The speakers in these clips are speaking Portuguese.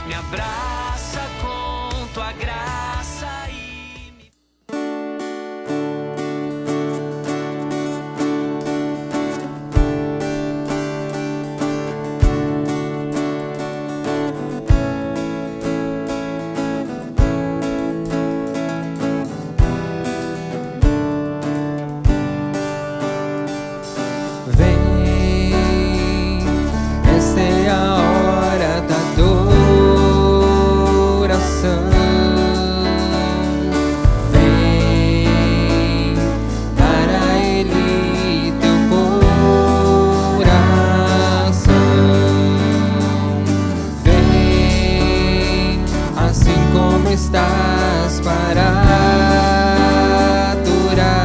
me abraça com tua graça e me... Estás para adorar,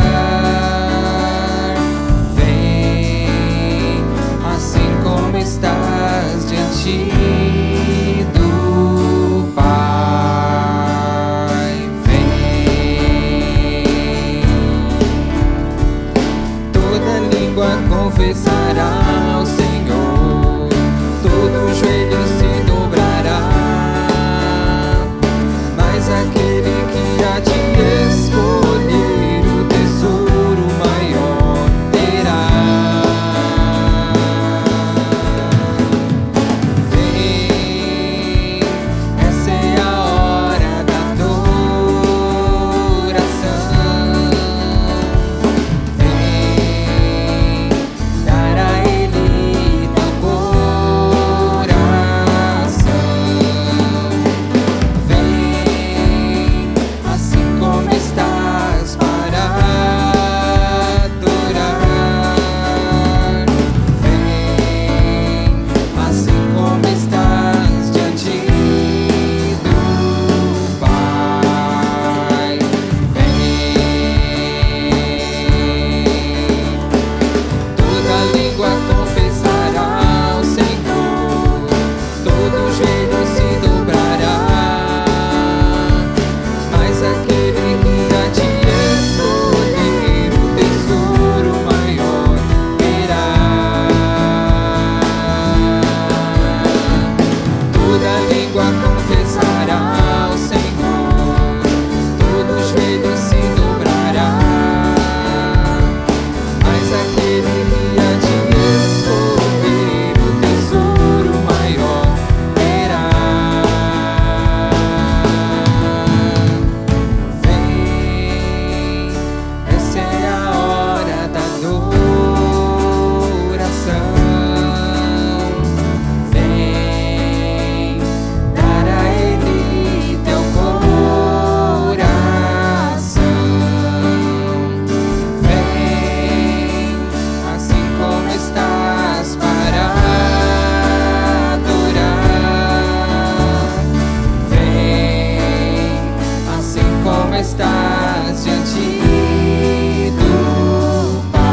vem assim como estás diante do Pai, vem. Toda língua confessará ao Senhor, todo joelho se dobrará. Aquele que há de escolher o tesouro maior terá. Vem, essa é a hora da adoração. Vem, dar a Ele teu coração. Estás para adorar, vem assim como estás diante do Pai, vem. Toda língua confessará ao Senhor, todo joelho se dobrará, mas aquele que há de escolher o tesouro maior terá. Toda língua confessará ao Senhor, todo joelho se dobrará, mas aquele que há de escolher o tesouro maior terá. Essa é a hora da adoração. Vem, dar a Ele teu coração. Vem, assim como estás para adorar. Vem, assim como estás diante do Pai,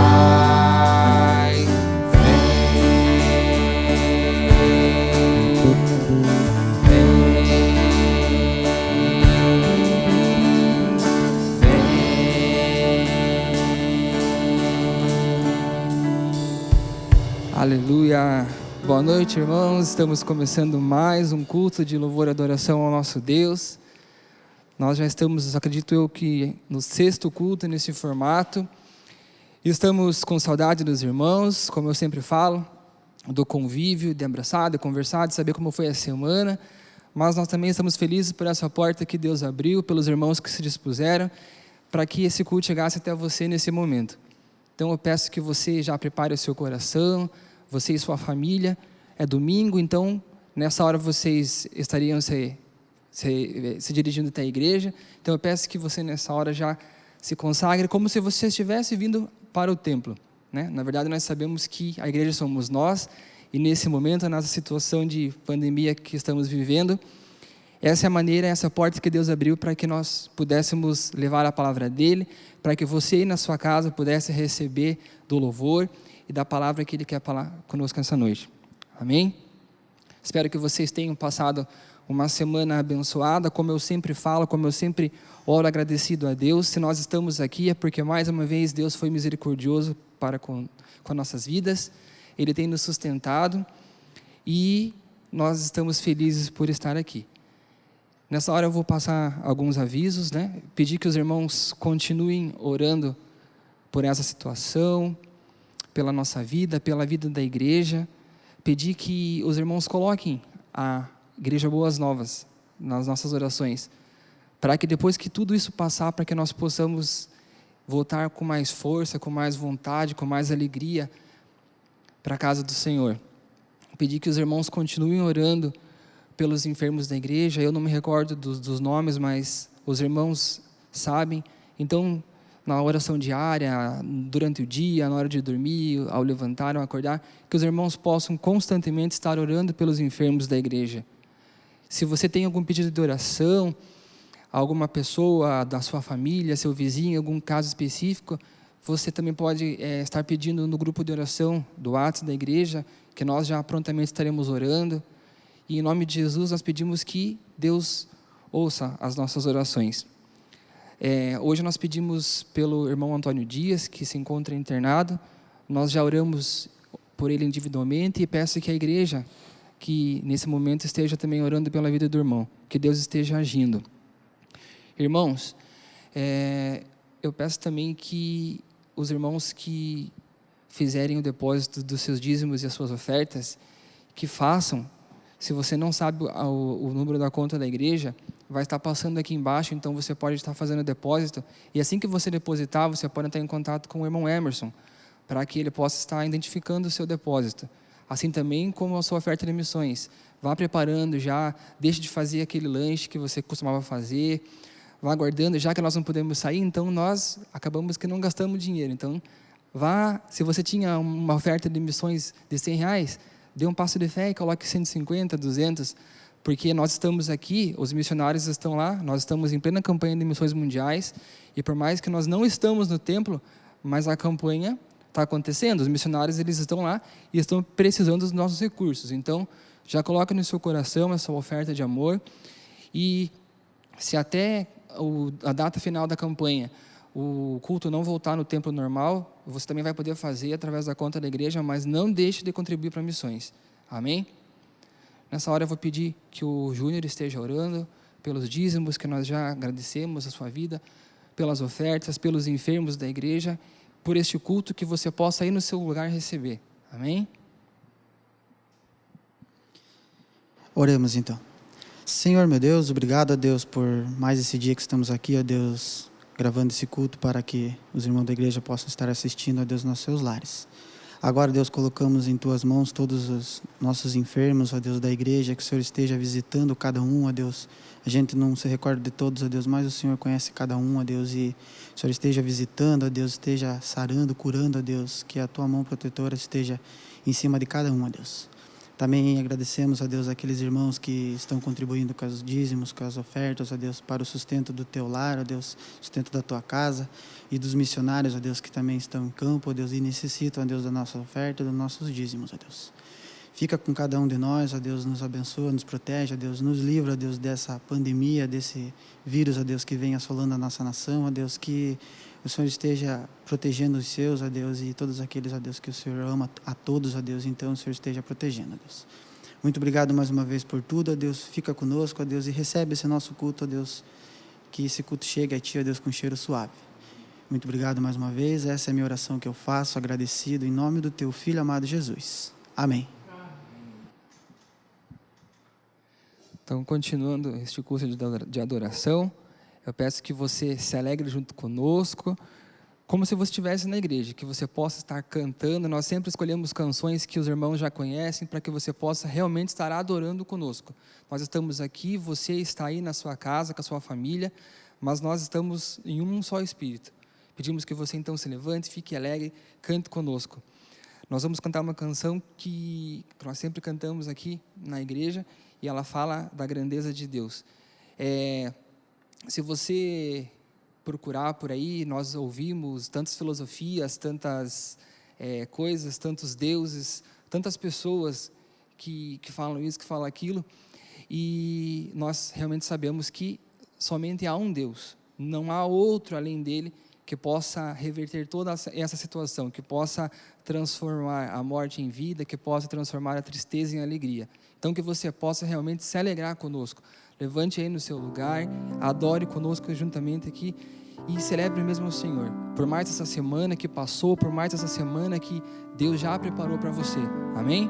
Aleluia! Boa noite, irmãos. Estamos começando mais um culto de louvor e adoração ao nosso Deus. Nós já estamos, acredito eu, que no 6º culto nesse formato. Estamos com saudade dos irmãos, como eu sempre falo, do convívio, de abraçar, de conversar, de saber como foi a semana. Mas nós também estamos felizes por essa porta que Deus abriu, pelos irmãos que se dispuseram, para que esse culto chegasse até você nesse momento. Então eu peço que você já prepare o seu coração, você e sua família. É domingo, então nessa hora vocês estariam se dirigindo até a igreja. Então eu peço que você nessa hora já se consagre como se você estivesse vindo para o templo, né? Na verdade nós sabemos que a igreja somos nós, e nesse momento, nessa situação de pandemia que estamos vivendo, essa é a maneira, essa porta que Deus abriu para que nós pudéssemos levar a palavra dEle, para que você aí na sua casa pudesse receber do louvor e da palavra que Ele quer falar conosco essa noite. Amém? Espero que vocês tenham passado uma semana abençoada, como eu sempre falo, como eu sempre oro agradecido a Deus. Se nós estamos aqui é porque mais uma vez Deus foi misericordioso para com nossas vidas. Ele tem nos sustentado e nós estamos felizes por estar aqui. Nessa hora eu vou passar alguns avisos, né? Pedir que os irmãos continuem orando por essa situação, pela nossa vida, pela vida da igreja. Pedir que os irmãos coloquem a Igreja Boas Novas nas nossas orações, para que depois que tudo isso passar, para que nós possamos voltar com mais força, com mais vontade, com mais alegria para a casa do Senhor. Pedir que os irmãos continuem orando pelos enfermos da igreja. Eu não me recordo dos nomes, mas os irmãos sabem. Então, na oração diária, durante o dia, na hora de dormir, ao levantar, ao acordar, que os irmãos possam constantemente estar orando pelos enfermos da igreja. Se você tem algum pedido de oração, alguma pessoa da sua família, seu vizinho, algum caso específico, você também pode estar pedindo no grupo de oração do WhatsApp da igreja, que nós já prontamente estaremos orando. E em nome de Jesus nós pedimos que Deus ouça as nossas orações. Hoje nós pedimos pelo irmão Antônio Dias, que se encontra internado. Nós já oramos por ele individualmente e peço que a igreja, que nesse momento esteja também orando pela vida do irmão, que Deus esteja agindo. Irmãos, eu peço também que os irmãos que fizerem o depósito dos seus dízimos e as suas ofertas, que façam. Se você não sabe o número da conta da igreja, vai estar passando aqui embaixo, então você pode estar fazendo o depósito, e assim que você depositar, você pode entrar em contato com o irmão Emerson, para que ele possa estar identificando o seu depósito. Assim também como a sua oferta de missões. Vá preparando já, deixe de fazer aquele lanche que você costumava fazer, vá guardando, já que nós não podemos sair, então nós acabamos que não gastamos dinheiro. Então, se você tinha uma oferta de missões de R$100, dê um passo de fé e coloque 150, 200, porque nós estamos aqui, os missionários estão lá, nós estamos em plena campanha de missões mundiais, e por mais que nós não estamos no templo, mas a campanha está acontecendo, os missionários eles estão lá e estão precisando dos nossos recursos. Então, já coloque no seu coração essa oferta de amor, e se até a data final da campanha o culto não voltar no templo normal, você também vai poder fazer através da conta da igreja, mas não deixe de contribuir para missões. Amém? Nessa hora eu vou pedir que o Júnior esteja orando pelos dízimos, que nós já agradecemos a sua vida, pelas ofertas, pelos enfermos da igreja, por este culto que você possa ir no seu lugar receber. Amém? Oremos então. Senhor, meu Deus, obrigado a Deus por mais esse dia que estamos aqui, ó Deus, gravando esse culto para que os irmãos da igreja possam estar assistindo, ó Deus, nos seus lares. Agora, Deus, colocamos em Tuas mãos todos os nossos enfermos, ó Deus, da igreja, que o Senhor esteja visitando cada um, ó Deus. A gente não se recorda de todos, ó Deus, mas o Senhor conhece cada um, ó Deus, e o Senhor esteja visitando, ó Deus, esteja sarando, curando, ó Deus, que a Tua mão protetora esteja em cima de cada um, ó Deus. Também agradecemos, ó Deus, aqueles irmãos que estão contribuindo com os dízimos, com as ofertas, ó Deus, para o sustento do Teu lar, ó Deus, sustento da Tua casa, e dos missionários, ó Deus, que também estão em campo, ó Deus, e necessitam, ó Deus, da nossa oferta, dos nossos dízimos, ó Deus. Fica com cada um de nós, ó Deus, nos abençoa, nos protege, ó Deus, nos livra, ó Deus, dessa pandemia, desse vírus, ó Deus, que vem assolando a nossa nação, ó Deus, que o Senhor esteja protegendo os seus, ó Deus, e todos aqueles, ó Deus, que o Senhor ama a todos, ó Deus, então o Senhor esteja protegendo, ó Deus. Muito obrigado mais uma vez por tudo, ó Deus, fica conosco, ó Deus, e recebe esse nosso culto, ó Deus, que esse culto chegue a Ti, ó Deus, com cheiro suave. Muito obrigado mais uma vez, essa é a minha oração que eu faço, agradecido, em nome do Teu Filho amado Jesus. Amém. Então, continuando este curso de adoração, eu peço que você se alegre junto conosco, como se você estivesse na igreja, que você possa estar cantando. Nós sempre escolhemos canções que os irmãos já conhecem, para que você possa realmente estar adorando conosco. Nós estamos aqui, você está aí na sua casa, com a sua família, mas nós estamos em um só Espírito. Pedimos que você então se levante, fique alegre, cante conosco. Nós vamos cantar uma canção que nós sempre cantamos aqui na igreja, e ela fala da grandeza de Deus. Se você procurar por aí, nós ouvimos tantas filosofias, tantas coisas, tantos deuses, tantas pessoas que falam isso, que falam aquilo, e nós realmente sabemos que somente há um Deus, não há outro além dele que possa reverter toda essa situação, que possa transformar a morte em vida, que possa transformar a tristeza em alegria. Então, que você possa realmente se alegrar conosco. Levante aí no seu lugar, adore conosco juntamente aqui e celebre mesmo o Senhor. Por mais essa semana que passou, por mais essa semana que Deus já preparou para você. Amém?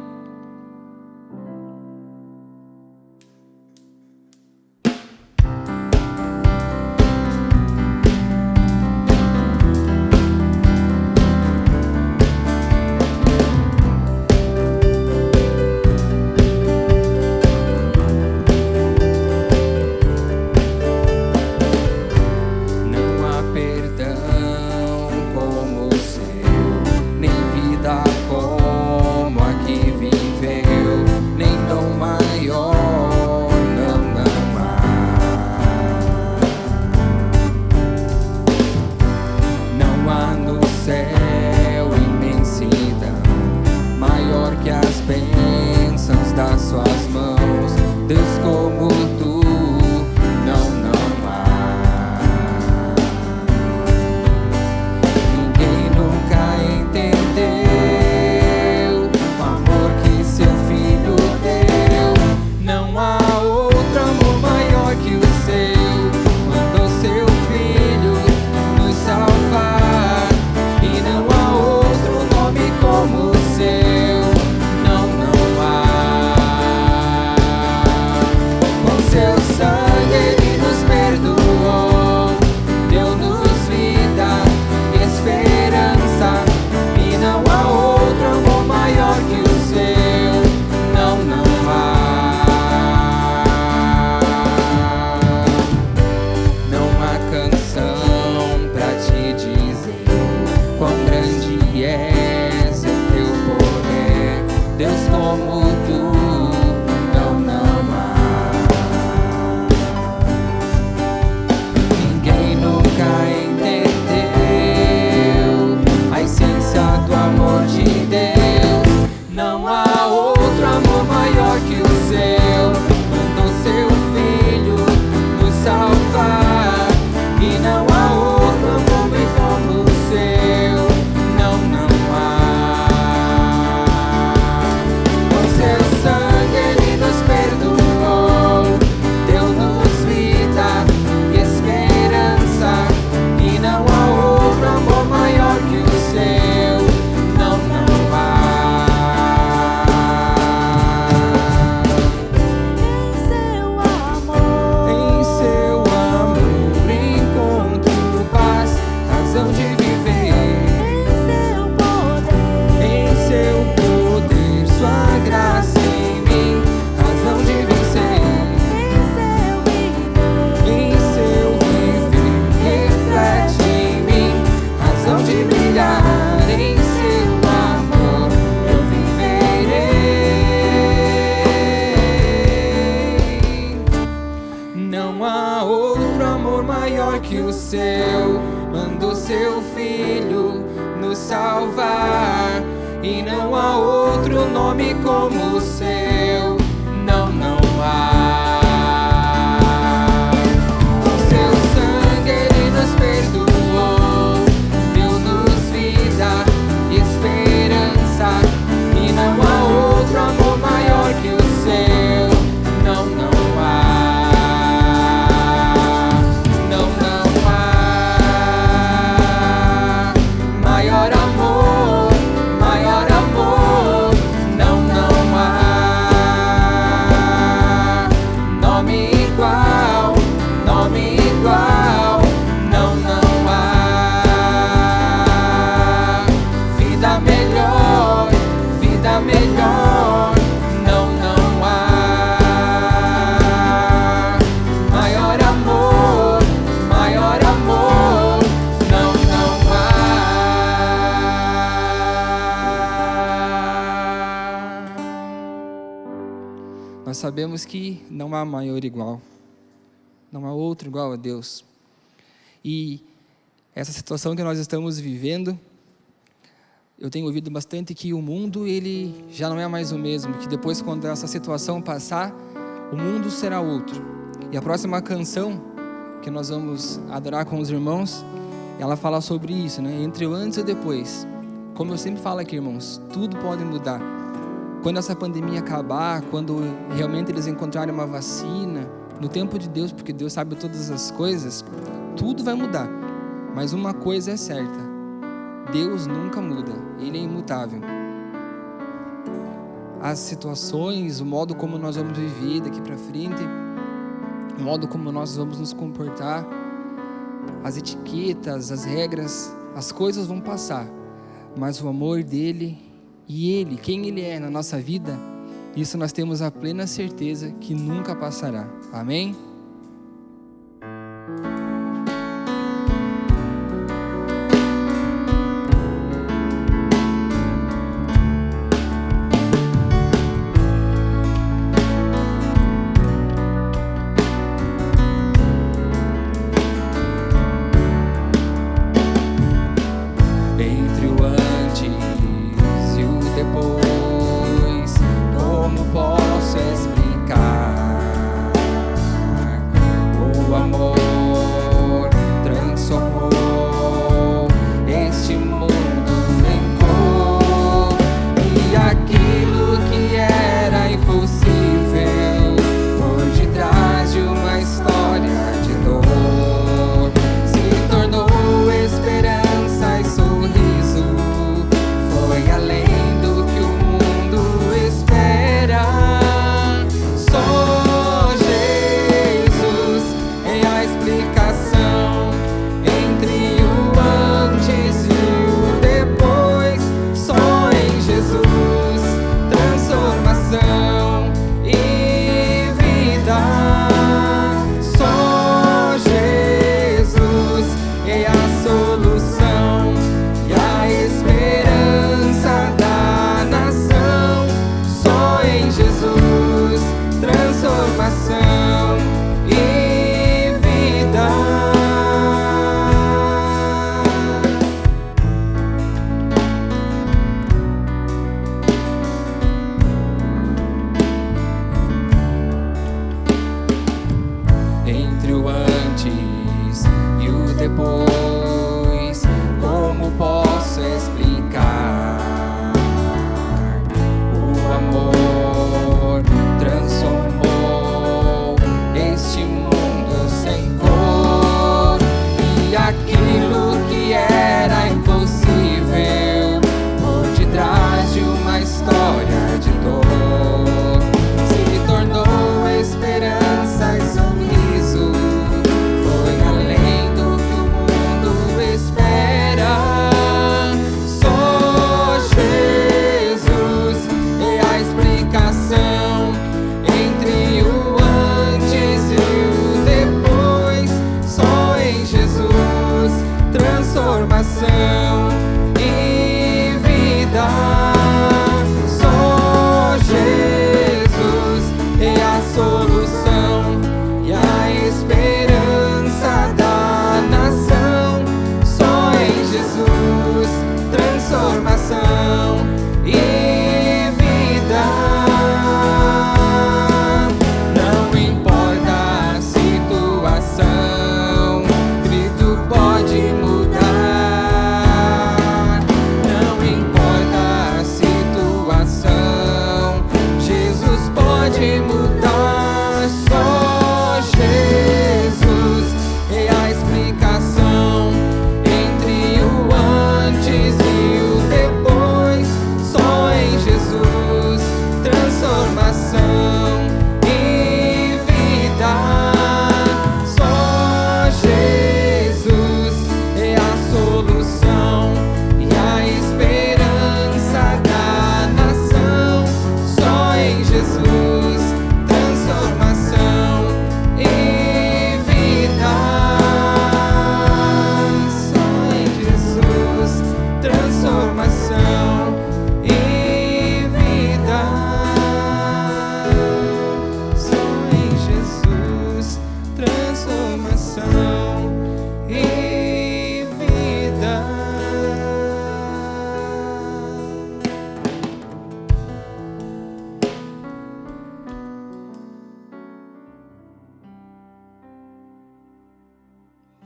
Nós sabemos que não há maior igual, não há outro igual a Deus. E essa situação que nós estamos vivendo, eu tenho ouvido bastante que o mundo ele já não é mais o mesmo, que depois quando essa situação passar, o mundo será outro. E a próxima canção que nós vamos adorar com os irmãos Ela fala sobre isso, né? Entre o antes e o depois. Como eu sempre falo aqui, irmãos, tudo pode mudar. Quando essa pandemia acabar, quando realmente eles encontrarem uma vacina, no tempo de Deus, porque Deus sabe todas as coisas, tudo vai mudar. Mas uma coisa é certa: Deus nunca muda, Ele é imutável. As situações, o modo como nós vamos viver daqui para frente, o modo como nós vamos nos comportar, as etiquetas, as regras, as coisas vão passar, mas o amor dele e Ele, quem Ele é na nossa vida, isso nós temos a plena certeza que nunca passará. Amém? Entre o antes e o depois, como posso explicar?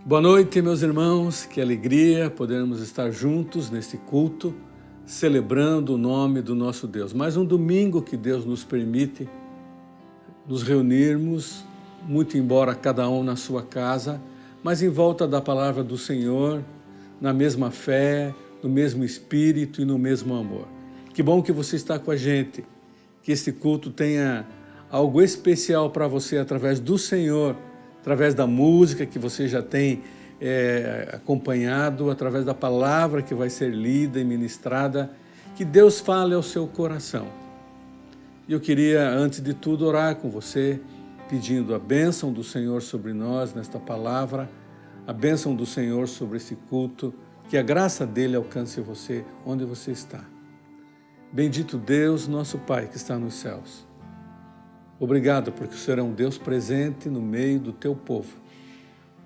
Boa noite, meus irmãos, que alegria podermos estar juntos neste culto, celebrando o nome do nosso Deus. Mais um domingo que Deus nos permite nos reunirmos, muito embora cada um na sua casa, mas em volta da palavra do Senhor, na mesma fé, no mesmo espírito e no mesmo amor. Que bom que você está com a gente, que este culto tenha algo especial para você através do Senhor, através da música que você já tem acompanhado, através da palavra que vai ser lida e ministrada, que Deus fale ao seu coração. E eu queria, antes de tudo, orar com você, pedindo a bênção do Senhor sobre nós nesta palavra, a bênção do Senhor sobre esse culto, que a graça dele alcance você onde você está. Bendito Deus, nosso Pai que está nos céus. Obrigado porque o Senhor é um Deus presente no meio do teu povo.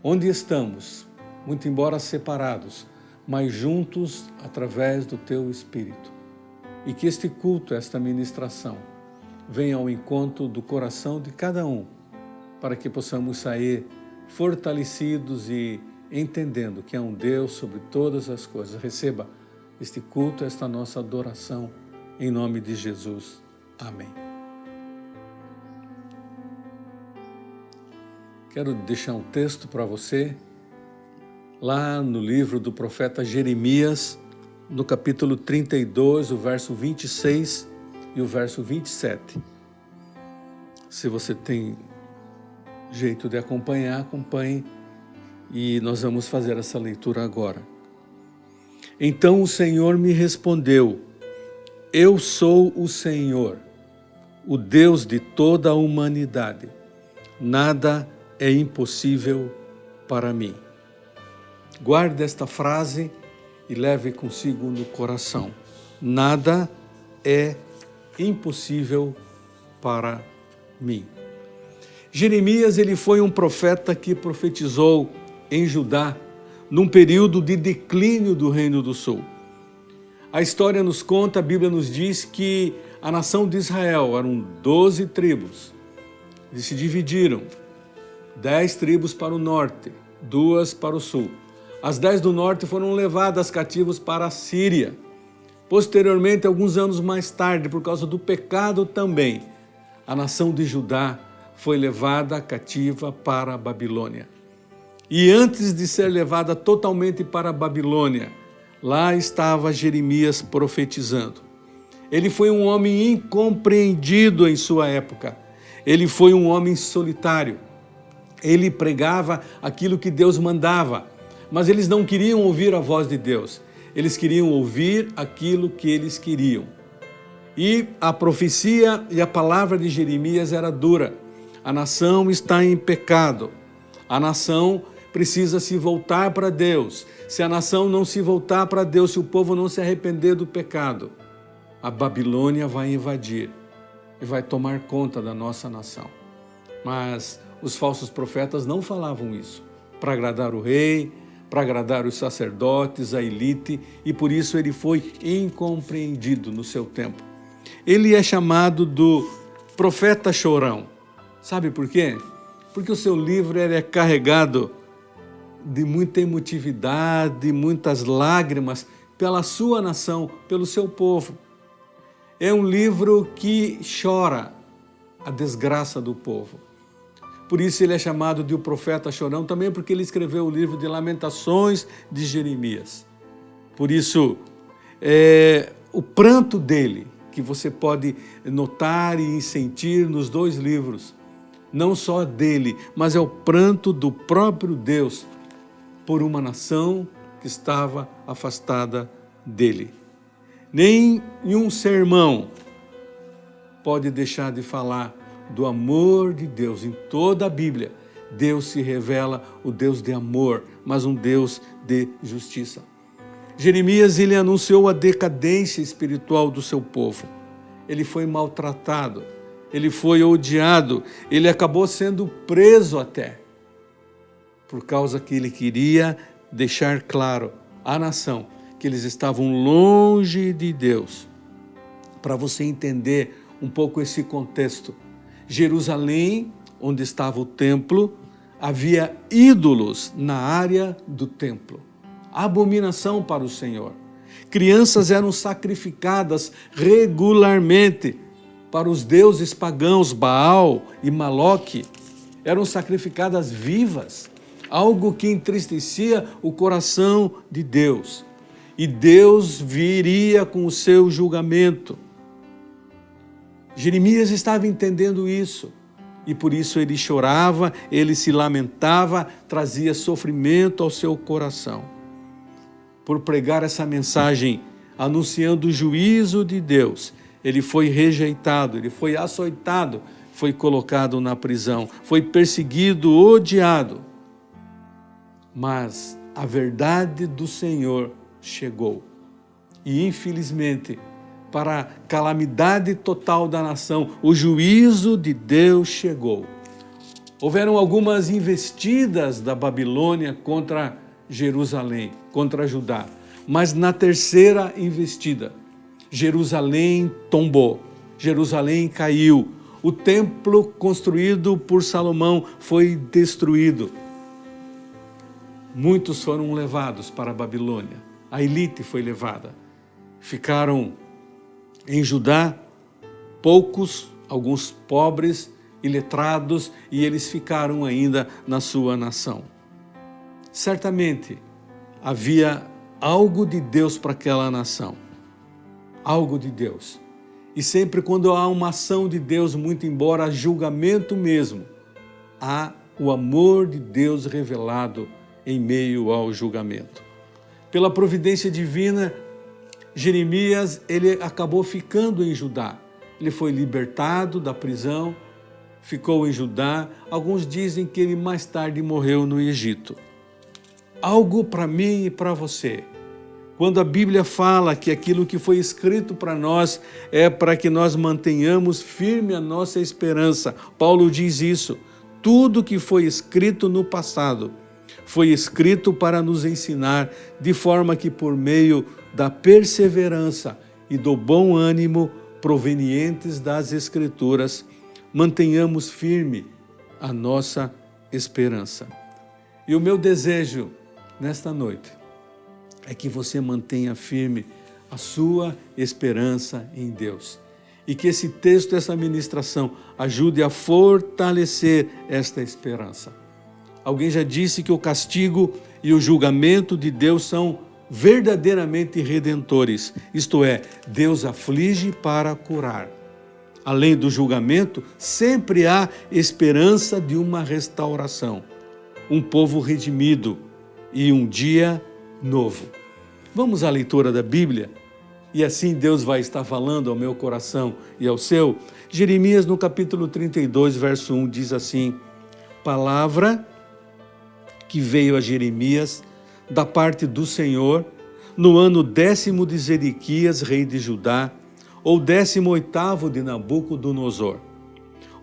Onde estamos, muito embora separados, mas juntos através do teu Espírito. E que este culto, esta ministração, venha ao encontro do coração de cada um, para que possamos sair fortalecidos e entendendo que é um Deus sobre todas as coisas. Receba este culto, esta nossa adoração, em nome de Jesus. Amém. Quero deixar um texto para você, lá no livro do profeta Jeremias, no capítulo 32, o verso 26 e o verso 27. Se você tem jeito de acompanhar, acompanhe, e nós vamos fazer essa leitura agora. Então o Senhor me respondeu: eu sou o Senhor, o Deus de toda a humanidade. Nada é impossível para mim. Guarde esta frase e leve consigo no coração. Nada é impossível para mim. Jeremias, ele foi um profeta que profetizou em Judá, num período de declínio do Reino do Sul. A história nos conta, a Bíblia nos diz que a nação de Israel eram 12 tribos. Eles se dividiram. 10 tribos para o norte, 2 para o sul. As 10 do norte foram levadas cativos para a Síria. Posteriormente, alguns anos mais tarde, por causa do pecado também, a nação de Judá foi levada cativa para a Babilônia. E antes de ser levada totalmente para a Babilônia, lá estava Jeremias profetizando. Ele foi um homem incompreendido em sua época. Ele foi um homem solitário. Ele pregava aquilo que Deus mandava, mas eles não queriam ouvir a voz de Deus. Eles queriam ouvir aquilo que eles queriam. E a profecia e a palavra de Jeremias era dura. A nação está em pecado. A nação precisa se voltar para Deus. Se a nação não se voltar para Deus, se o povo não se arrepender do pecado, a Babilônia vai invadir e vai tomar conta da nossa nação. Mas os falsos profetas não falavam isso para agradar o rei, para agradar os sacerdotes, a elite, e por isso ele foi incompreendido no seu tempo. Ele é chamado do profeta chorão. Sabe por quê? Porque o seu livro é carregado de muita emotividade, muitas lágrimas pela sua nação, pelo seu povo. É um livro que chora a desgraça do povo. Por isso ele é chamado de o profeta chorão, também porque ele escreveu o livro de Lamentações de Jeremias. Por isso, o pranto dele, que você pode notar e sentir nos 2 livros, não só dele, mas é o pranto do próprio Deus por uma nação que estava afastada dele. Nenhum sermão pode deixar de falar do amor de Deus. Em toda a Bíblia, Deus se revela o Deus de amor, mas um Deus de justiça. Jeremias, ele anunciou a decadência espiritual do seu povo. Ele foi maltratado, ele foi odiado, ele acabou sendo preso até, por causa que ele queria deixar claro à nação que eles estavam longe de Deus. Para você entender um pouco esse contexto, Jerusalém, onde estava o templo, havia ídolos na área do templo. Abominação para o Senhor. Crianças eram sacrificadas regularmente para os deuses pagãos Baal e Maloque. Eram sacrificadas vivas, algo que entristecia o coração de Deus. E Deus viria com o seu julgamento. Jeremias estava entendendo isso. E por isso ele chorava, ele se lamentava, trazia sofrimento ao seu coração. Por pregar essa mensagem, anunciando o juízo de Deus, ele foi rejeitado, ele foi açoitado, foi colocado na prisão, foi perseguido, odiado. Mas a verdade do Senhor chegou. E infelizmente, para a calamidade total da nação, o juízo de Deus chegou. Houveram algumas investidas da Babilônia contra Jerusalém, contra Judá. Mas na terceira investida, Jerusalém tombou, Jerusalém caiu. O templo construído por Salomão foi destruído. Muitos foram levados para a Babilônia. A elite foi levada. Ficaram em Judá poucos, alguns pobres e letrados, e eles ficaram ainda na sua nação. Certamente havia algo de Deus para aquela nação. Algo de Deus. E sempre quando há uma ação de Deus, muito embora julgamento mesmo, há o amor de Deus revelado em meio ao julgamento. Pela providência divina, Jeremias, ele acabou ficando em Judá. Ele foi libertado da prisão, ficou em Judá. Alguns dizem que ele mais tarde morreu no Egito. Algo para mim e para você. Quando a Bíblia fala que aquilo que foi escrito para nós é para que nós mantenhamos firme a nossa esperança. Paulo diz isso. Tudo que foi escrito no passado foi escrito para nos ensinar, de forma que por meio da perseverança e do bom ânimo provenientes das Escrituras, mantenhamos firme a nossa esperança. E o meu desejo nesta noite é que você mantenha firme a sua esperança em Deus. E que esse texto, essa ministração, ajude a fortalecer esta esperança. Alguém já disse que o castigo e o julgamento de Deus são verdadeiramente redentores. Isto é, Deus aflige para curar. Além do julgamento, sempre há esperança de uma restauração. Um povo redimido e um dia novo. Vamos à leitura da Bíblia? E assim Deus vai estar falando ao meu coração e ao seu. Jeremias, no capítulo 32, verso 1, diz assim: palavra que veio a Jeremias da parte do Senhor no ano 10º de Zedequias, rei de Judá, ou 18º de Nabucodonosor.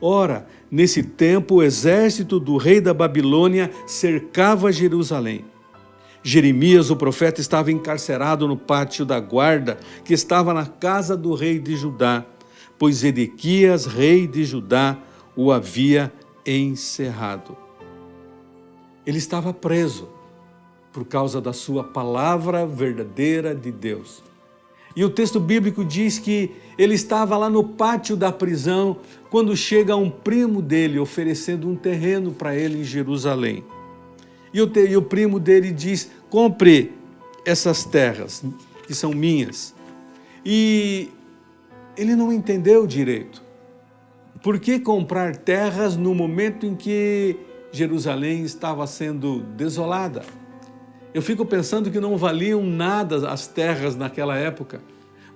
Ora, nesse tempo o exército do rei da Babilônia cercava Jerusalém. Jeremias, o profeta, estava encarcerado no pátio da guarda, que estava na casa do rei de Judá, pois Zedequias, rei de Judá, o havia encerrado. Ele estava preso por causa da sua palavra verdadeira de Deus. E o texto bíblico diz que ele estava lá no pátio da prisão quando chega um primo dele oferecendo um terreno para ele em Jerusalém. E o primo dele diz: compre essas terras que são minhas. E ele não entendeu direito. Por que comprar terras no momento em que Jerusalém estava sendo desolada? Eu fico pensando que não valiam nada as terras naquela época,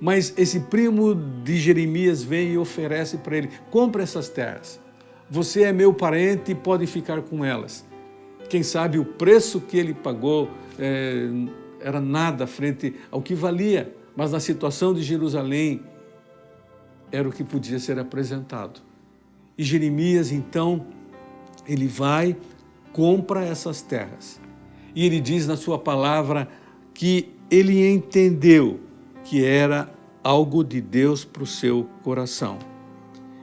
mas esse primo de Jeremias vem e oferece para ele: compre essas terras, você é meu parente e pode ficar com elas. Quem sabe o preço que ele pagou era nada frente ao que valia, mas na situação de Jerusalém era o que podia ser apresentado. E Jeremias, então, ele vai, compra essas terras. E ele diz na sua palavra que ele entendeu que era algo de Deus para o seu coração.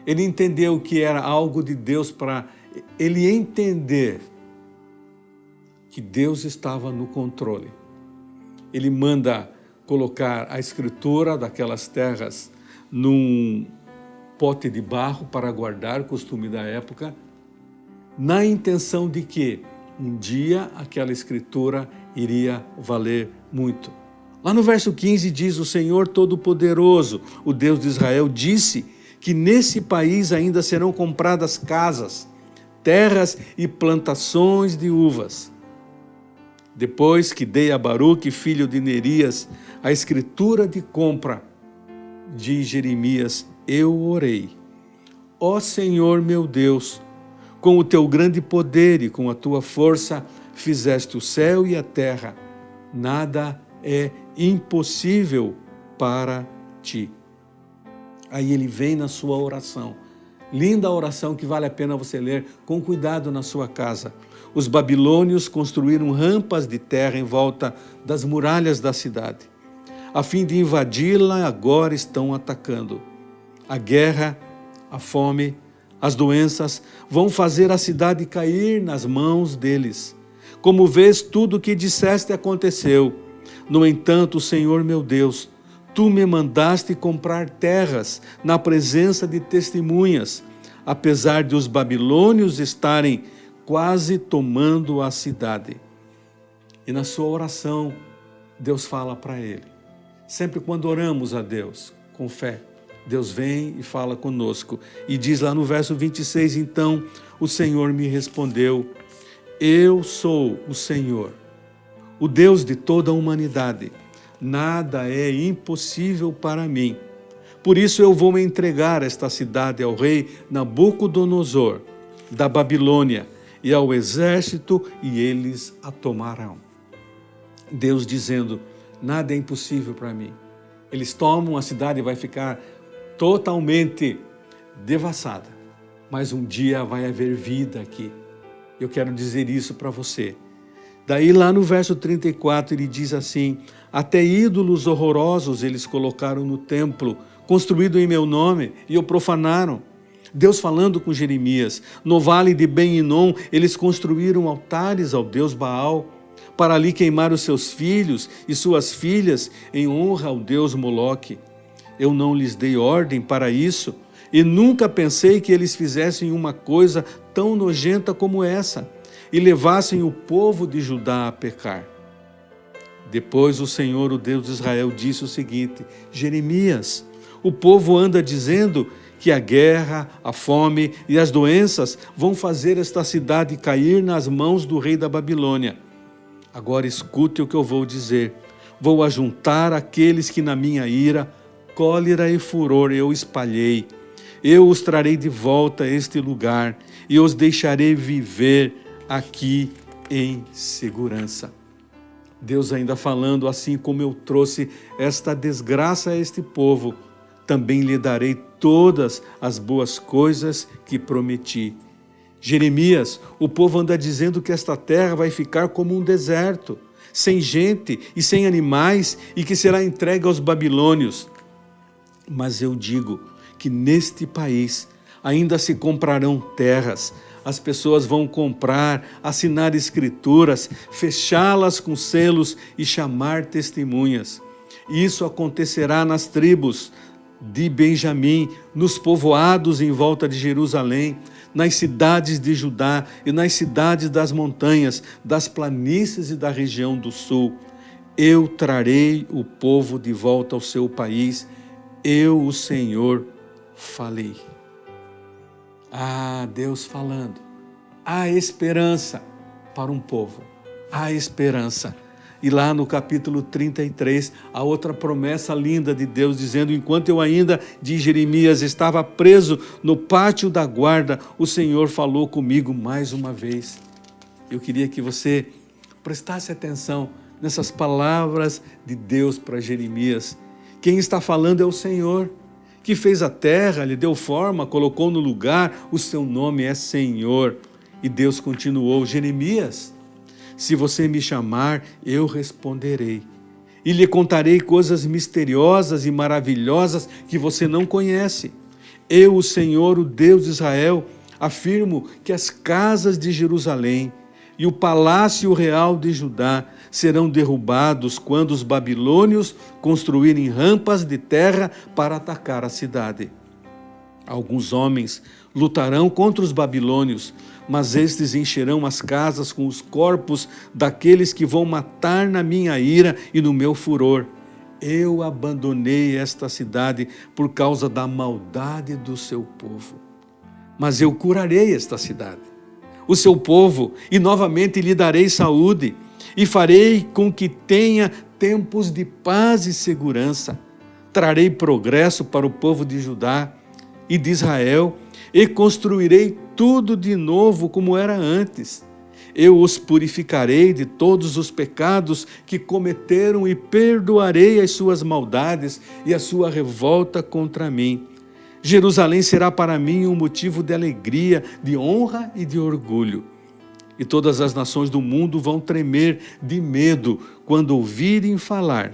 Ele entendeu que era algo de Deus para ele entender que Deus estava no controle. Ele manda colocar a escritura daquelas terras num pote de barro para guardar, costume da época, na intenção de que um dia aquela escritura iria valer muito. Lá no verso 15 diz: o Senhor Todo-Poderoso, o Deus de Israel, disse que nesse país ainda serão compradas casas, terras e plantações de uvas. Depois que dei a Baruque, filho de Nerias, a escritura de compra de Jeremias, eu orei: ó Senhor meu Deus, com o teu grande poder e com a tua força fizeste o céu e a terra, nada é impossível para ti. Aí ele vem na sua oração, linda oração que vale a pena você ler com cuidado na sua casa. Os babilônios construíram rampas de terra em volta das muralhas da cidade. A fim de invadi-la, agora estão atacando. A guerra, a fome, as doenças vão fazer a cidade cair nas mãos deles. Como vês, tudo o que disseste aconteceu. No entanto, Senhor meu Deus, tu me mandaste comprar terras na presença de testemunhas, apesar de os babilônios estarem quase tomando a cidade. E na sua oração, Deus fala para ele. Sempre quando oramos a Deus com fé, Deus vem e fala conosco. E diz lá no verso 26, então o Senhor me respondeu: eu sou o Senhor, o Deus de toda a humanidade. Nada é impossível para mim. Por isso eu vou entregar esta cidade ao rei Nabucodonosor, da Babilônia, e ao exército, e eles a tomarão. Deus dizendo: nada é impossível para mim. Eles tomam a cidade e vai ficar totalmente devassada. Mas um dia vai haver vida aqui. Eu quero dizer isso para você. Daí lá no verso 34 ele diz assim: até ídolos horrorosos eles colocaram no templo, construído em meu nome, e o profanaram. Deus falando com Jeremias: no vale de Ben-Hinom eles construíram altares ao deus Baal, para ali queimar os seus filhos e suas filhas em honra ao deus Moloque. Eu não lhes dei ordem para isso, e nunca pensei que eles fizessem uma coisa tão nojenta como essa, e levassem o povo de Judá a pecar. Depois o Senhor, o Deus de Israel, disse o seguinte: Jeremias, o povo anda dizendo que a guerra, a fome e as doenças vão fazer esta cidade cair nas mãos do rei da Babilônia. Agora escute o que eu vou dizer. Vou ajuntar aqueles que na minha ira, cólera e furor eu espalhei. Eu os trarei de volta a este lugar e os deixarei viver aqui em segurança. Deus ainda falando: assim como eu trouxe esta desgraça a este povo, também lhe darei todas as boas coisas que prometi. Jeremias, o povo anda dizendo que esta terra vai ficar como um deserto, sem gente e sem animais, e que será entregue aos babilônios. Mas eu digo que neste país ainda se comprarão terras, as pessoas vão comprar, assinar escrituras, fechá-las com selos e chamar testemunhas. Isso acontecerá nas tribos de Benjamim, nos povoados em volta de Jerusalém, nas cidades de Judá e nas cidades das montanhas, das planícies e da região do sul. Eu trarei o povo de volta ao seu país. Eu, o Senhor, falei. Ah, Deus falando. Há esperança para um povo. Há esperança. E lá no capítulo 33, a outra promessa linda de Deus, dizendo: enquanto eu ainda, de Jeremias, estava preso no pátio da guarda, o Senhor falou comigo mais uma vez. Eu queria que você prestasse atenção nessas palavras de Deus para Jeremias. Quem está falando é o Senhor, que fez a terra, lhe deu forma, colocou no lugar, o seu nome é Senhor. E Deus continuou: Jeremias, se você me chamar, eu responderei. E lhe contarei coisas misteriosas e maravilhosas que você não conhece. Eu, o Senhor, o Deus de Israel, afirmo que as casas de Jerusalém e o palácio real de Judá serão derrubados quando os babilônios construírem rampas de terra para atacar a cidade. Alguns homens lutarão contra os babilônios, mas estes encherão as casas com os corpos daqueles que vão matar na minha ira e no meu furor. Eu abandonei esta cidade por causa da maldade do seu povo. Mas eu curarei esta cidade, o seu povo, e novamente lhe darei saúde, e farei com que tenha tempos de paz e segurança. Trarei progresso para o povo de Judá e de Israel, e construirei tudo de novo como era antes. Eu os purificarei de todos os pecados que cometeram e perdoarei as suas maldades e a sua revolta contra mim. Jerusalém será para mim um motivo de alegria, de honra e de orgulho. E todas as nações do mundo vão tremer de medo quando ouvirem falar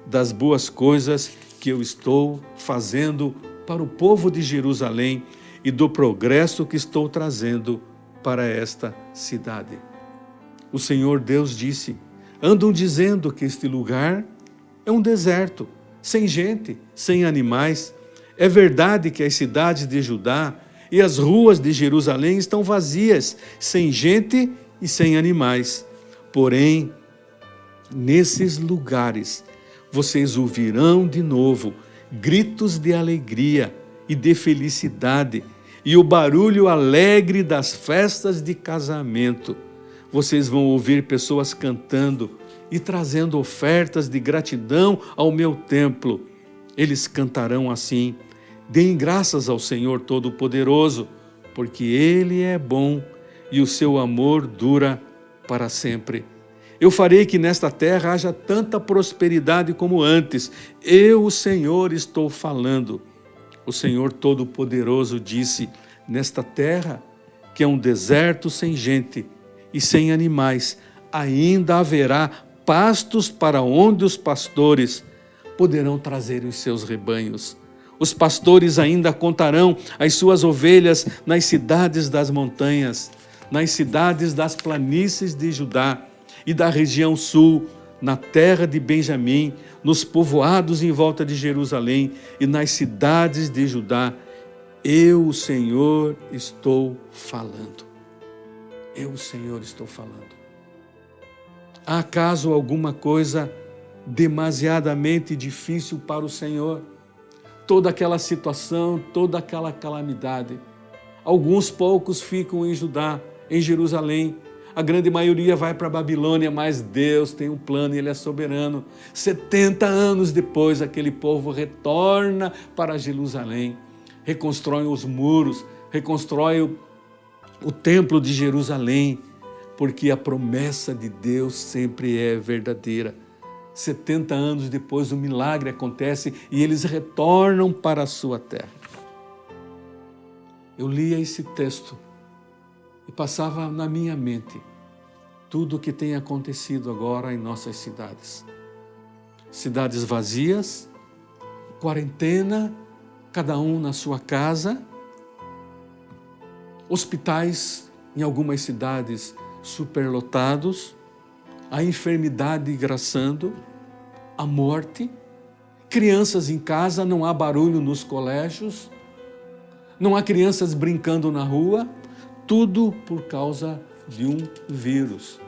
das boas coisas que eu estou fazendo para o povo de Jerusalém e do progresso que estou trazendo para esta cidade. O Senhor Deus disse: andam dizendo que este lugar é um deserto, sem gente, sem animais. É verdade que as cidades de Judá e as ruas de Jerusalém estão vazias, sem gente e sem animais. Porém, nesses lugares, vocês ouvirão de novo gritos de alegria e de felicidade, e o barulho alegre das festas de casamento. Vocês vão ouvir pessoas cantando e trazendo ofertas de gratidão ao meu templo. Eles cantarão assim: deem graças ao Senhor Todo-Poderoso, porque Ele é bom e o seu amor dura para sempre. Eu farei que nesta terra haja tanta prosperidade como antes. Eu, o Senhor, estou falando. O Senhor Todo-Poderoso disse: nesta terra, que é um deserto sem gente e sem animais, ainda haverá pastos para onde os pastores poderão trazer os seus rebanhos. Os pastores ainda contarão as suas ovelhas nas cidades das montanhas, nas cidades das planícies de Judá e da região sul, na terra de Benjamim, nos povoados em volta de Jerusalém e nas cidades de Judá. Eu, o Senhor, estou falando. Eu, o Senhor, estou falando. Há acaso alguma coisa demasiadamente difícil para o Senhor? Toda aquela situação, toda aquela calamidade. Alguns poucos ficam em Judá, em Jerusalém. A grande maioria vai para a Babilônia, mas Deus tem um plano e Ele é soberano. 70 anos depois, aquele povo retorna para Jerusalém, reconstrói os muros, reconstrói o templo de Jerusalém, porque a promessa de Deus sempre é verdadeira. 70 anos depois, o milagre acontece e eles retornam para a sua terra. Eu lia esse texto e passava na minha mente tudo o que tem acontecido agora em nossas cidades. Cidades vazias, quarentena, cada um na sua casa, hospitais em algumas cidades superlotados, a enfermidade graçando, a morte, crianças em casa, não há barulho nos colégios, não há crianças brincando na rua, tudo por causa de um vírus.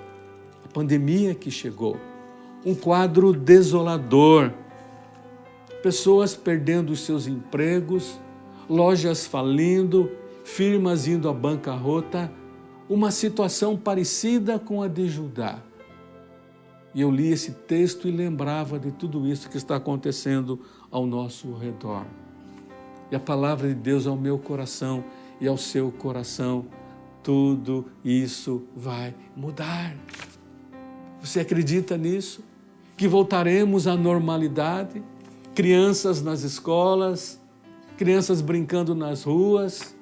A pandemia que chegou, um quadro desolador, pessoas perdendo os seus empregos, lojas falindo, firmas indo à bancarrota, uma situação parecida com a de Judá. E eu li esse texto e lembrava de tudo isso que está acontecendo ao nosso redor. E a palavra de Deus ao meu coração e ao seu coração: tudo isso vai mudar. Você acredita nisso? Que voltaremos à normalidade? Crianças nas escolas, crianças brincando nas ruas,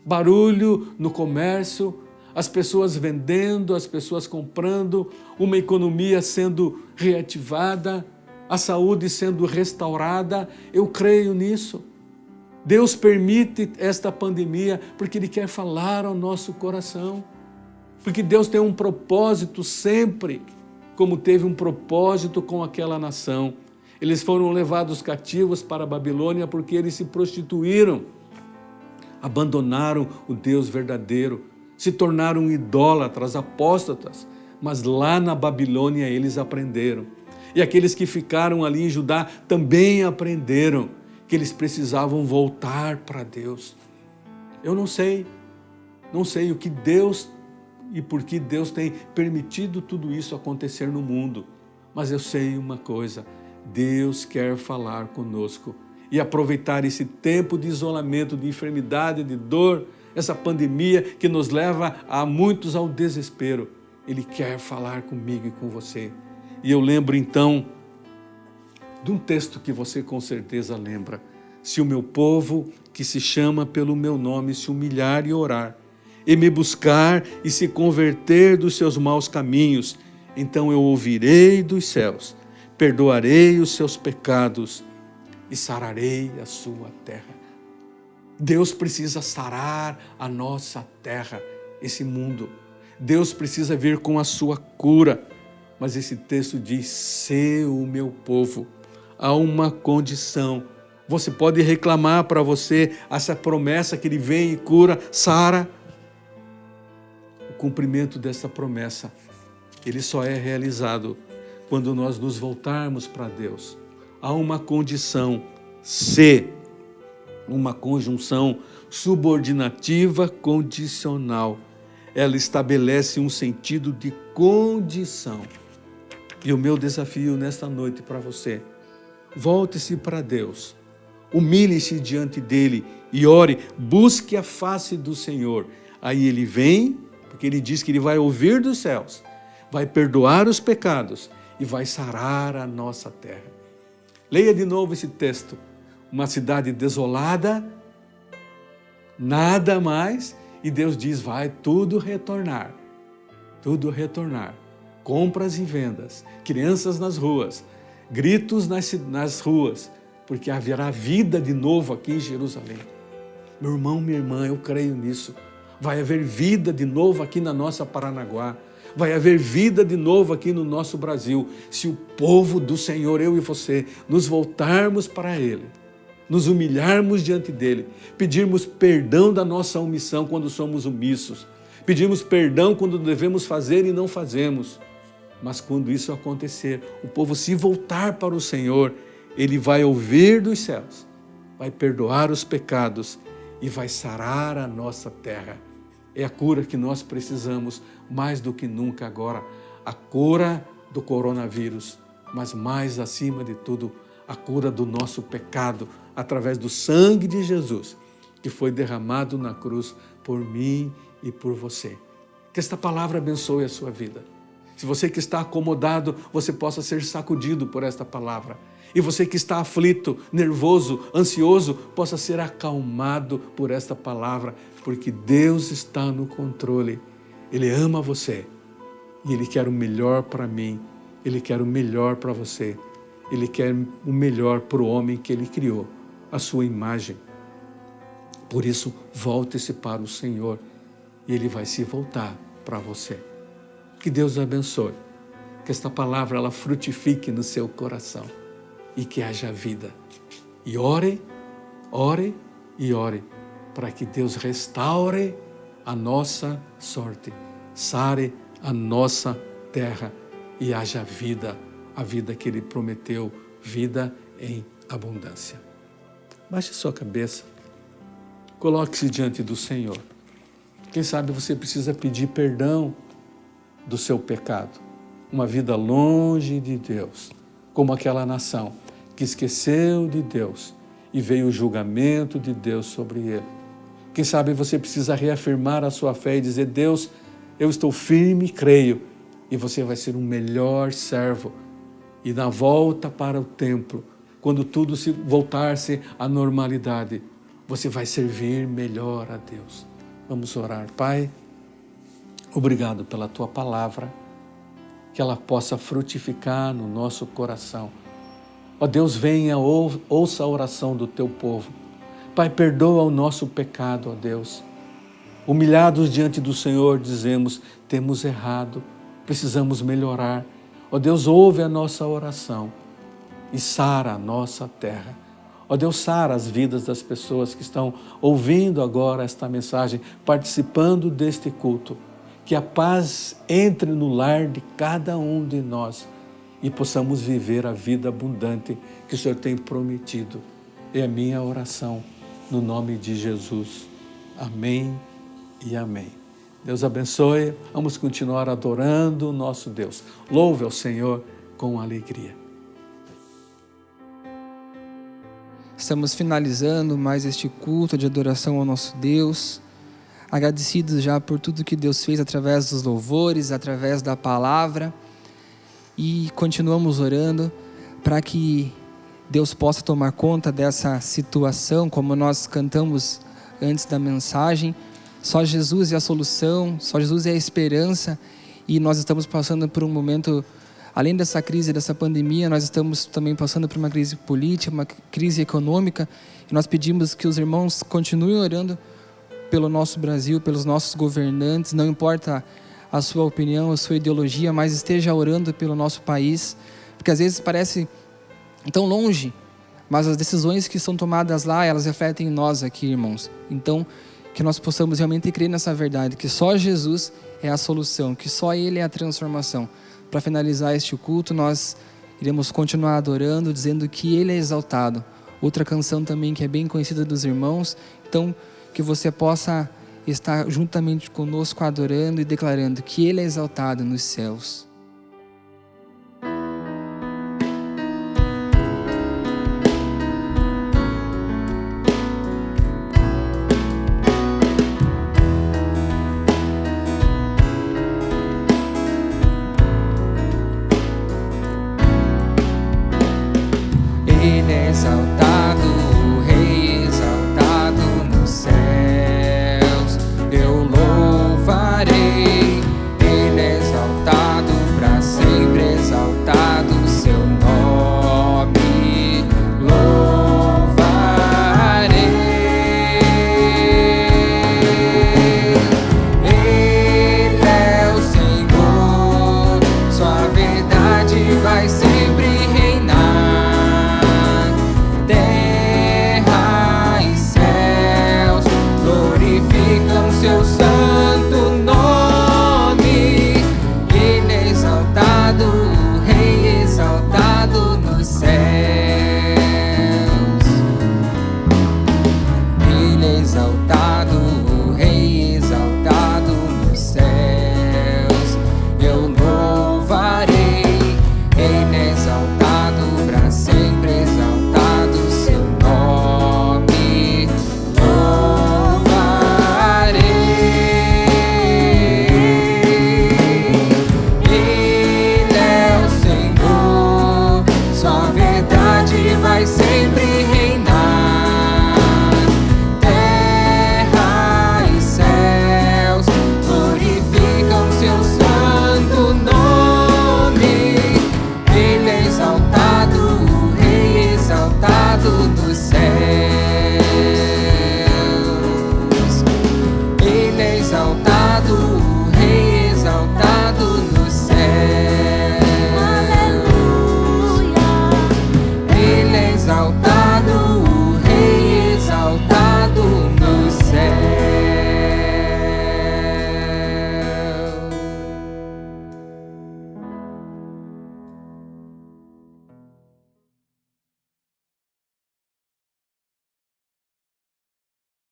barulho no comércio, as pessoas vendendo, as pessoas comprando, uma economia sendo reativada, a saúde sendo restaurada. Eu creio nisso. Deus permite esta pandemia porque Ele quer falar ao nosso coração. Porque Deus tem um propósito sempre, como teve um propósito com aquela nação. Eles foram levados cativos para a Babilônia porque eles se prostituíram, abandonaram o Deus verdadeiro, se tornaram idólatras, apóstatas, mas lá na Babilônia eles aprenderam. E aqueles que ficaram ali em Judá também aprenderam que eles precisavam voltar para Deus. Eu não sei o que Deus e por que Deus tem permitido tudo isso acontecer no mundo, mas eu sei uma coisa: Deus quer falar conosco e aproveitar esse tempo de isolamento, de enfermidade, de dor, essa pandemia que nos leva a muitos ao desespero. Ele quer falar comigo e com você. E eu lembro então de um texto que você com certeza lembra: se o meu povo, que se chama pelo meu nome, se humilhar e orar, e me buscar e se converter dos seus maus caminhos, então eu ouvirei dos céus, perdoarei os seus pecados e sararei a sua terra. Deus precisa sarar a nossa terra, esse mundo. Deus precisa vir com a sua cura. Mas esse texto diz: se o meu povo. Há uma condição. Você pode reclamar para você essa promessa que ele vem e cura, sara. O cumprimento dessa promessa, ele só é realizado quando nós nos voltarmos para Deus. Há uma condição, se, uma conjunção subordinativa condicional. Ela estabelece um sentido de condição. E o meu desafio nesta noite para você: volte-se para Deus, humilhe-se diante dele e ore, busque a face do Senhor. Aí ele vem, porque ele diz que ele vai ouvir dos céus, vai perdoar os pecados e vai sarar a nossa terra. Leia de novo esse texto. Uma cidade desolada, nada mais, e Deus diz: vai tudo retornar, tudo retornar. Compras e vendas, crianças nas ruas, gritos nas ruas, porque haverá vida de novo aqui em Jerusalém. Meu irmão, minha irmã, eu creio nisso. Vai haver vida de novo aqui na nossa Paranaguá. Vai haver vida de novo aqui no nosso Brasil, se o povo do Senhor, eu e você, nos voltarmos para Ele, nos humilharmos diante dEle, pedirmos perdão da nossa omissão quando somos omissos, pedirmos perdão quando devemos fazer e não fazemos. Mas quando isso acontecer, o povo se voltar para o Senhor, Ele vai ouvir dos céus, vai perdoar os pecados e vai sarar a nossa terra. É a cura que nós precisamos mais do que nunca agora, a cura do coronavírus, mas mais acima de tudo, a cura do nosso pecado, através do sangue de Jesus, que foi derramado na cruz por mim e por você. Que esta palavra abençoe a sua vida. Se você que está acomodado, você possa ser sacudido por esta palavra. E você que está aflito, nervoso, ansioso, possa ser acalmado por esta palavra, porque Deus está no controle. Ele ama você e Ele quer o melhor para mim, Ele quer o melhor para você, Ele quer o melhor para o homem que Ele criou, a sua imagem. Por isso, volte-se para o Senhor e Ele vai se voltar para você. Que Deus o abençoe, que esta palavra ela frutifique no seu coração e que haja vida. E ore, ore e ore, para que Deus restaure a nossa sorte, sare a nossa terra e haja vida, a vida que Ele prometeu, vida em abundância. Baixe sua cabeça, coloque-se diante do Senhor. Quem sabe você precisa pedir perdão do seu pecado, uma vida longe de Deus, como aquela nação que esqueceu de Deus e veio o julgamento de Deus sobre ele. Quem sabe você precisa reafirmar a sua fé e dizer: Deus, eu estou firme e creio, e você vai ser um melhor servo. E na volta para o templo, quando tudo se voltar-se à normalidade, você vai servir melhor a Deus. Vamos orar. Pai, obrigado pela Tua palavra, que ela possa frutificar no nosso coração. Ó Deus, venha, ouça a oração do Teu povo. Pai, perdoa o nosso pecado, ó Deus. Humilhados diante do Senhor, dizemos: temos errado, precisamos melhorar. Ó Deus, ouve a nossa oração e sara a nossa terra. Ó Deus, sara as vidas das pessoas que estão ouvindo agora esta mensagem, participando deste culto. Que a paz entre no lar de cada um de nós e possamos viver a vida abundante que o Senhor tem prometido. É a minha oração, no nome de Jesus. Amém e amém. Deus abençoe. Vamos continuar adorando o nosso Deus. Louve ao Senhor com alegria. Estamos finalizando mais este culto de adoração ao nosso Deus. Agradecidos já por tudo que Deus fez através dos louvores, através da palavra. E continuamos orando para que Deus possa tomar conta dessa situação, como nós cantamos antes da mensagem. Só Jesus é a solução, só Jesus é a esperança. E nós estamos passando por um momento, além dessa crise, dessa pandemia, nós estamos também passando por uma crise política, uma crise econômica. E nós pedimos que os irmãos continuem orando pelo nosso Brasil, pelos nossos governantes, não importa a sua opinião, a sua ideologia, mas esteja orando pelo nosso país, porque às vezes parece tão longe, mas as decisões que são tomadas lá, elas refletem nós aqui, irmãos. Então, que nós possamos realmente crer nessa verdade, que só Jesus é a solução, que só Ele é a transformação. Para finalizar este culto, nós iremos continuar adorando, dizendo que Ele é exaltado. Outra canção também que é bem conhecida dos irmãos, então que você possa estar juntamente conosco adorando e declarando que Ele é exaltado nos céus.